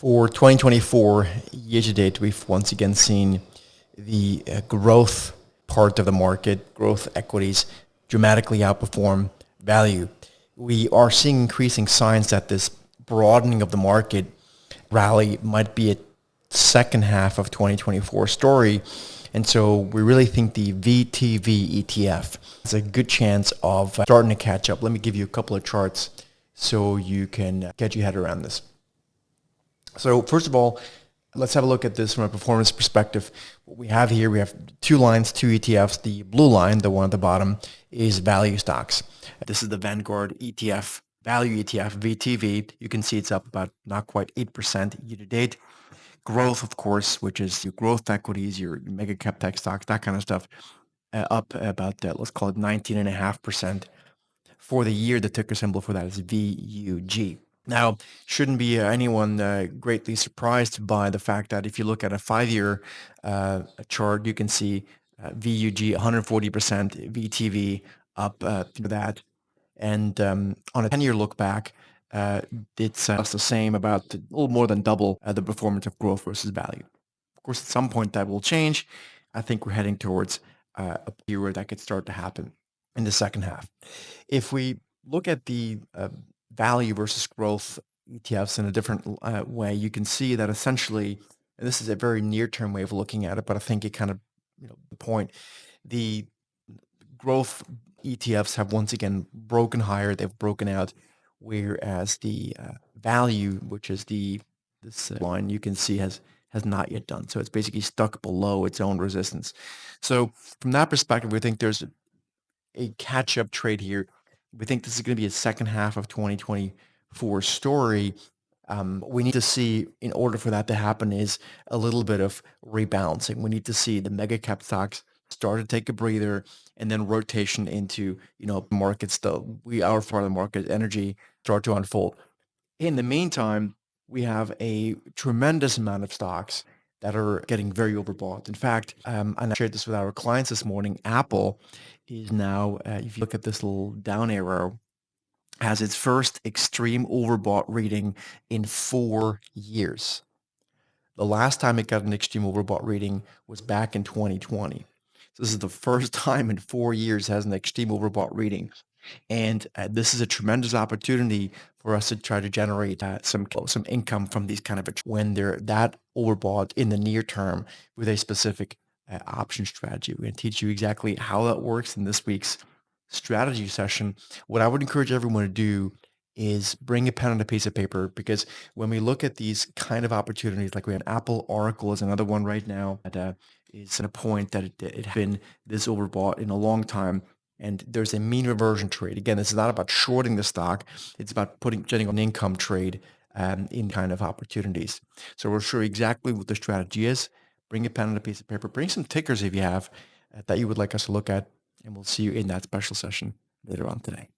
For 2024 year to date, we've once again seen the growth part of the market, growth equities, dramatically outperform value. We are seeing increasing signs that this broadening of the market rally might be a second half of 2024 story. And so we really think the VTV ETF has a good chance of starting to catch up. Let me give you a couple of charts so you can get your head around this. So first of all, let's have a look at this from a performance perspective. What we have here, we have two lines, two ETFs. The blue line, the one at the bottom, is value stocks. This is the Vanguard ETF, value ETF, VTV. You can see it's up about not quite 8% year to date. Growth, of course, which is your growth equities, your mega cap tech stocks, that kind of stuff, up about, let's call it 19.5%. For the year, the ticker symbol for that is VUG. Now, shouldn't be anyone greatly surprised by the fact that if you look at a 5-year chart, you can see VUG 140%, VTV up to that. And on a 10-year look back, it's the same, about a little more than double the performance of growth versus value. Of course, at some point that will change. I think we're heading towards a period that could start to happen in the second half. If we look at the value versus growth ETFs in a different way, you can see that essentially, and this is a very near-term way of looking at it, but I think it kind of, the point, the growth ETFs have once again broken higher, they've broken out, whereas the value, which is this line, you can see has not yet done. So it's basically stuck below its own resistance. So from that perspective, we think there's a catch-up trade here. We think this is going to be a second half of 2024 story. We need to see, in order for that to happen, is a little bit of rebalancing. We need to see the mega cap stocks start to take a breather, and then rotation into markets our part of the market, energy, start to unfold. In the meantime, we have a tremendous amount of stocks that are getting very overbought. In fact, and I shared this with our clients this morning, Apple is now, if you look at this little down arrow, has its first extreme overbought reading in 4 years. The last time it got an extreme overbought reading was back in 2020. So this is the first time in 4 years it has an extreme overbought reading. And this is a tremendous opportunity for us to try to generate some income from these kind of when they're that overbought in the near term with a specific option strategy. We're going to teach you exactly how that works in this week's strategy session. What I would encourage everyone to do is bring a pen and a piece of paper, because when we look at these kind of opportunities, like we have Apple, Oracle is another one right now that is at a point that it has been this overbought in a long time. And there's a mean reversion trade. Again, this is not about shorting the stock. It's about getting an income trade in kind of opportunities. So we'll show you exactly what the strategy is. Bring a pen and a piece of paper. Bring some tickers if you have that you would like us to look at. And we'll see you in that special session later on today.